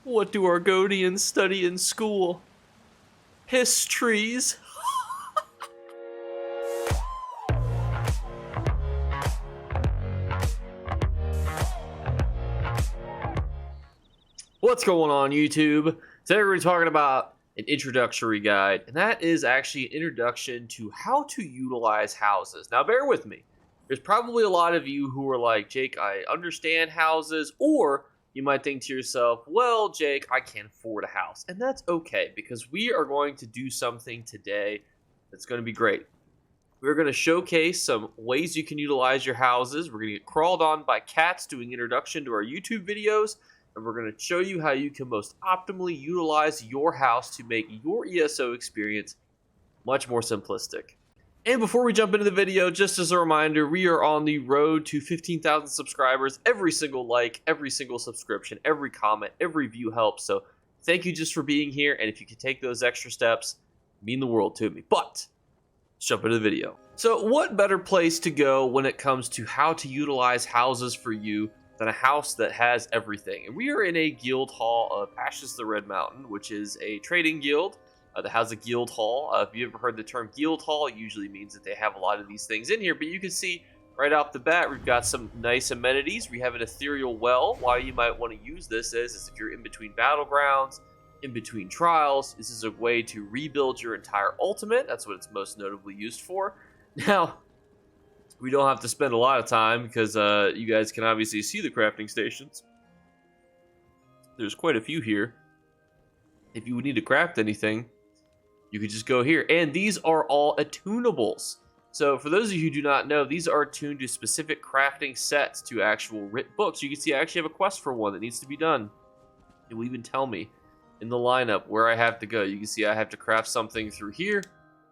What do Argonians study in school? Histories. What's going on, YouTube? Today we're talking about an introductory guide, and that is actually an introduction to how to utilize houses. Now, bear with me. There's probably a lot of you who are like, Jake, I understand houses, or you might think to yourself, well, Jake, I can't afford a house. And that's okay, because we are going to do something today that's going to be great. We're going to showcase some ways you can utilize your houses. We're going to get crawled on by cats doing introduction to our YouTube videos. And we're going to show you how you can most optimally utilize your house to make your ESO experience much more simplistic. And before we jump into the video, just as a reminder, we are on the road to 15,000 subscribers. Every single like, every single subscription, every comment, every view helps. So thank you just for being here. And if you could take those extra steps, mean the world to me. But let's jump into the video. So what better place to go when it comes to how to utilize houses for you than a house that has everything? And we are in a guild hall of Ashes of the Red Mountain, which is a trading guild that has a guild hall. If you ever heard the term guild hall, it usually means that they have a lot of these things in here. But you can see right off the bat, we've got some nice amenities. We have an ethereal well. Why you might want to use this is if you're in between battlegrounds, in between trials. This is a way to rebuild your entire ultimate. That's what it's most notably used for. Now, we don't have to spend a lot of time because you guys can obviously see the crafting stations. There's quite a few here. If you would need to craft anything, you could just go here. And these are all attunables. So for those of you who do not know, these are attuned to specific crafting sets to actual writ books. You can see I actually have a quest for one that needs to be done. It will even tell me in the lineup where I have to go. You can see I have to craft something through here.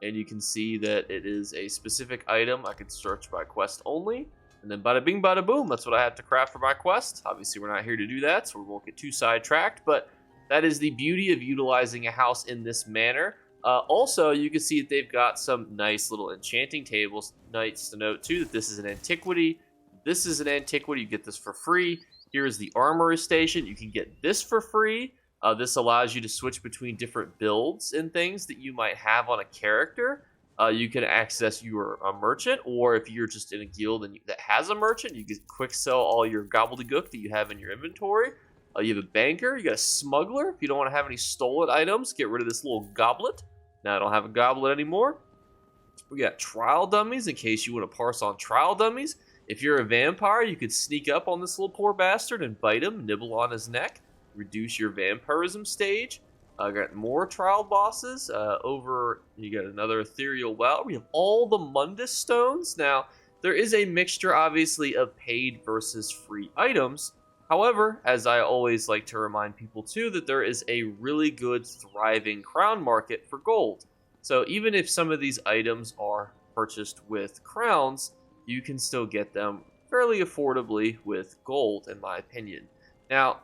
And you can see that it is a specific item. I can search by quest only. And then bada bing, bada boom. That's what I have to craft for my quest. Obviously, we're not here to do that, so we won't get too sidetracked. But that is the beauty of utilizing a house in this manner. Also, you can see that they've got some nice little enchanting tables. Nice to note, too, that this is an antiquity. This is an antiquity. You get this for free. Here is the armory station. You can get this for free. This allows you to switch between different builds and things that you might have on a character. You can access your merchant, or if you're just in a guild that has a merchant, you can quick sell all your gobbledygook that you have in your inventory. You have a banker, you got a smuggler. If you don't want to have any stolen items, get rid of this little goblet. Now I don't have a goblet anymore. We got trial dummies in case you want to parse on trial dummies. If you're a vampire, you could sneak up on this little poor bastard and bite him, nibble on his neck. Reduce your vampirism stage. Got more trial bosses. You got another ethereal well. We have all the Mundus stones. Now, there is a mixture, obviously, of paid versus free items. However, as I always like to remind people too, that there is a really good, thriving crown market for gold. So even if some of these items are purchased with crowns, you can still get them fairly affordably with gold, in my opinion. Now,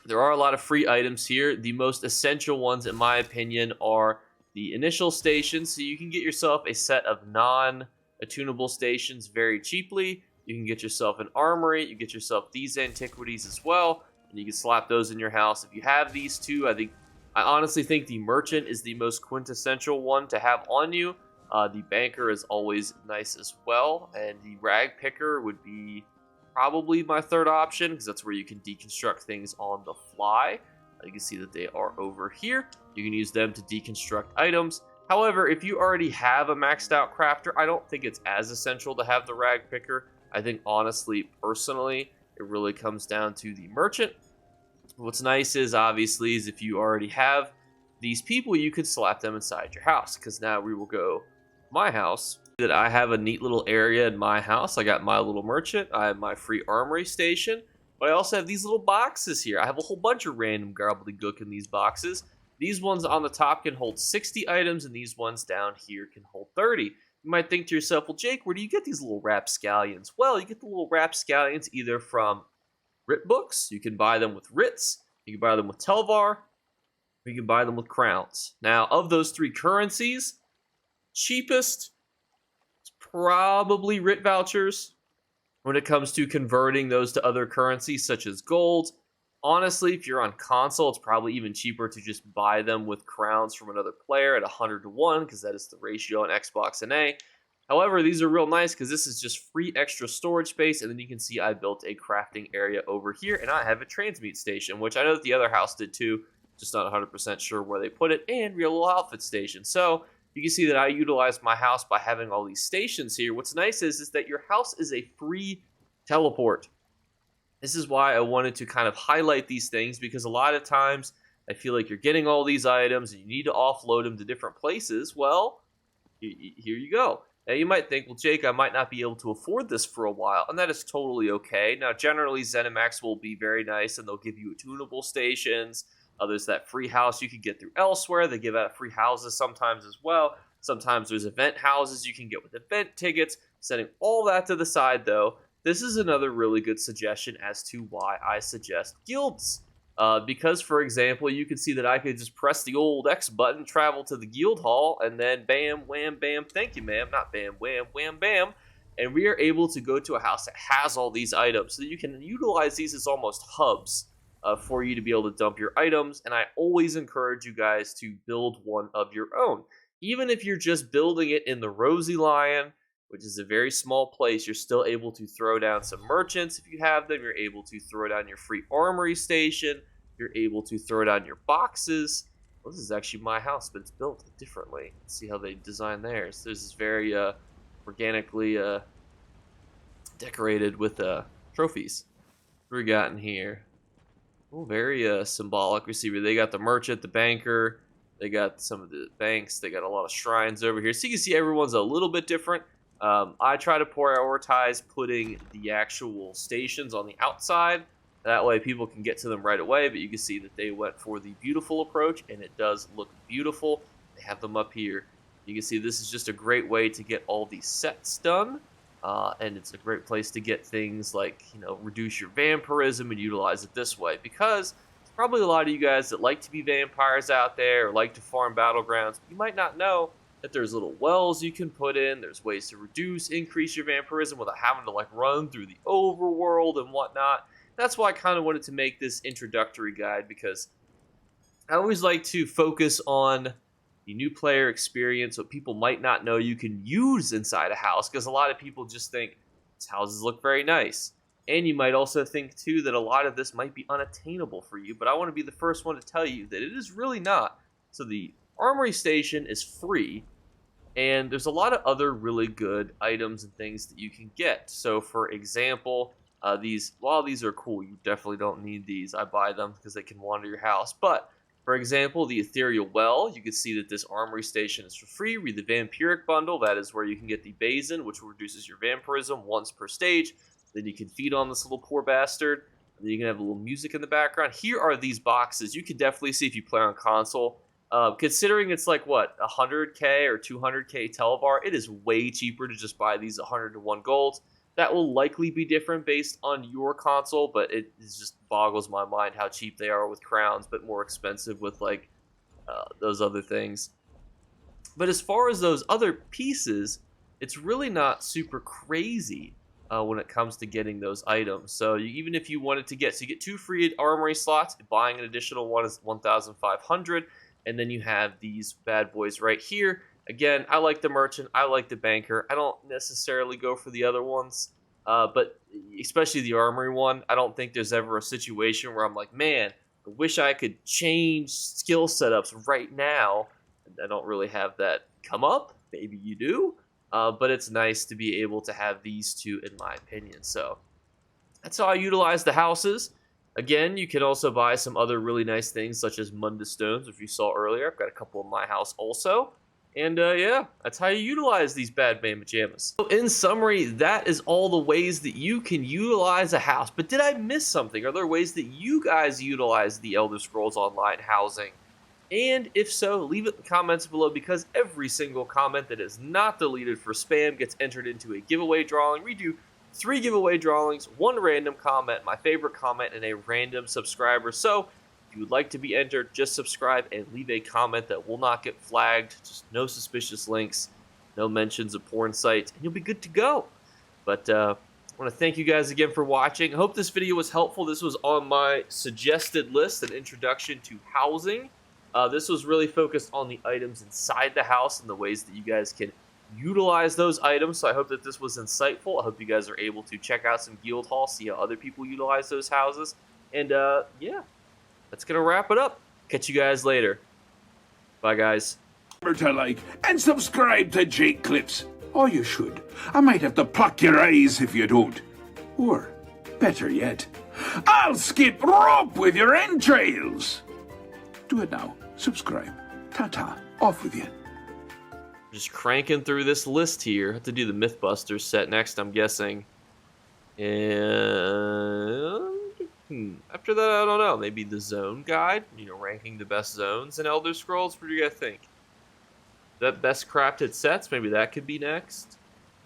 there are a lot of free items here. The most essential ones, in my opinion, are the initial stations. So you can get yourself a set of non-attunable stations very cheaply. You can get yourself an armory. You get yourself these antiquities as well. And you can slap those in your house. If you have these two, I honestly think the merchant is the most quintessential one to have on you. The banker is always nice as well. And the rag picker would be probably my third option, because that's where you can deconstruct things on the fly. You can see that they are over here. You can use them to deconstruct items. However, if you already have a maxed out crafter, I don't think it's as essential to have the rag picker. I think honestly, personally, it really comes down to the merchant. What's nice is obviously is if you already have these people, you could slap them inside your house, because now we will go my house. That I have a neat little area in my house. I got my little merchant. I have my free armory station. But I also have these little boxes here. I have a whole bunch of random gobbledygook in these boxes. These ones on the top can hold 60 items, and these ones down here can hold 30. You might think to yourself, well, Jake, where do you get these little rapscallions? Well, you get the little rapscallions either from writ books. You can buy them with writs. You can buy them with Telvar. Or you can buy them with crowns. Now, of those three currencies, cheapest probably writ vouchers when it comes to converting those to other currencies such as gold. Honestly, if you're on console, it's probably even cheaper to just buy them with crowns from another player at 100 to 1, because that is the ratio on Xbox and A. However, these are real nice because this is just free extra storage space, and then you can see I built a crafting area over here, and I have a transmute station, which I know that the other house did too, just not 100% sure where they put it, and real little outfit station. So you can see that I utilized my house by having all these stations here. What's nice is that your house is a free teleport. This is why I wanted to kind of highlight these things, because a lot of times I feel like you're getting all these items and you need to offload them to different places. Well, here you go. Now you might think, well, Jake, I might not be able to afford this for a while, and that is totally okay. Now, generally, ZeniMax will be very nice, and they'll give you tunable stations. There's that free house you can get through elsewhere. They give out free houses sometimes as well. Sometimes there's event houses you can get with event tickets. Setting all that to the side, though, this is another really good suggestion as to why I suggest guilds. Because, for example, you can see that I could just press the old X button, travel to the guild hall, and then bam, wham, bam, thank you, ma'am. Not bam, wham, wham, bam. And we are able to go to a house that has all these items. So you can utilize these as almost hubs for you to be able to dump your items. And I always encourage you guys to build one of your own. Even if you're just building it in the Rosy Lion, which is a very small place, you're still able to throw down some merchants if you have them. You're able to throw down your free armory station. You're able to throw down your boxes. Well, this is actually my house, but it's built differently. Let's see how they design theirs. This is very organically decorated with trophies. What we got in here? Oh, very symbolic. We see where they got the merchant, the banker. They got some of the banks. They got a lot of shrines over here. So you can see everyone's a little bit different. I try to prioritize putting the actual stations on the outside. That way people can get to them right away, but you can see that they went for the beautiful approach, and it does look beautiful. They have them up here. You can see this is just a great way to get all these sets done, and it's a great place to get things like, reduce your vampirism and utilize it this way, because there's probably a lot of you guys that like to be vampires out there or like to farm battlegrounds. You might not know that there's little wells you can put in. There's ways to increase your vampirism without having to run through the overworld and whatnot. That's why I kind of wanted to make this introductory guide, because I always like to focus on the new player experience, what people might not know you can use inside a house, because a lot of people just think these houses look very nice. And you might also think, too, that a lot of this might be unattainable for you, but I want to be the first one to tell you that it is really not. So the Armory Station is free, and there's a lot of other really good items and things that you can get. So, for example, while these are cool, you definitely don't need these. I buy them because they can wander your house. But, for example, the Ethereal Well, you can see that this Armory Station is for free. Read the Vampiric Bundle. That is where you can get the Basin, which reduces your vampirism once per stage. Then you can feed on this little poor bastard. And then you can have a little music in the background. Here are these boxes. You can definitely see if you play on console. Considering it's like, what, 100k or 200k telebar, it is way cheaper to just buy these 100 to 1 gold. That will likely be different based on your console, but it just boggles my mind how cheap they are with crowns, but more expensive with those other things. But as far as those other pieces, it's really not super crazy when it comes to getting those items. So even if you wanted to you get 2 free armory slots. Buying an additional one is 1,500, and then you have these bad boys right here. Again, I like the merchant, I like the banker. I don't necessarily go for the other ones, but especially the armory one. I don't think there's ever a situation where I'm like, man, I wish I could change skill setups right now. I don't really have that come up. Maybe you do, but it's nice to be able to have these two, in my opinion. So that's how I utilize the houses. Again, you can also buy some other really nice things, such as Mundus Stones, which you saw earlier. I've got a couple in my house also. And yeah, that's how you utilize these bad man pajamas. So in summary, that is all the ways that you can utilize a house. But did I miss something? Are there ways that you guys utilize the Elder Scrolls Online housing? And if so, leave it in the comments below, because every single comment that is not deleted for spam gets entered into a giveaway drawing. We do 3 giveaway drawings, 1 random comment, my favorite comment, and a random subscriber. So if you would like to be entered, just subscribe and leave a comment that will not get flagged. Just no suspicious links, no mentions of porn sites, and you'll be good to go. But I want to thank you guys again for watching. I hope this video was helpful. This was on my suggested list, an introduction to housing. This was really focused on the items inside the house and the ways that you guys can utilize those items. So I hope that this was insightful. I hope you guys are able to check out some guild hall, see how other people utilize those houses. And yeah, that's going to wrap it up. Catch you guys later. Bye, guys. Remember to like and subscribe to Jake Clips. Or you should. I might have to pluck your eyes if you don't. Or, better yet, I'll skip rope with your entrails. Do it now. Subscribe. Ta-ta. Off with you. Just cranking through this list here. Have to do the Mythbusters set next, I'm guessing. And after that, I don't know. Maybe the zone guide. You know, ranking the best zones in Elder Scrolls. What do you guys think? That best crafted sets, maybe that could be next.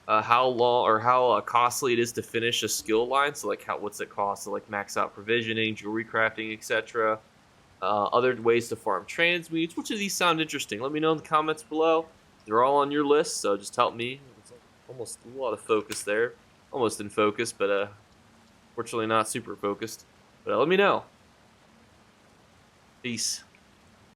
How long or how costly it is to finish a skill line. So like, what's it cost to like max out provisioning, jewelry crafting, etc. Other ways to farm transmutes. Which of these sound interesting? Let me know in the comments below. They're all on your list, so just help me. It's almost a lot of focus there, almost in focus, but fortunately not super focused. But let me know. Peace.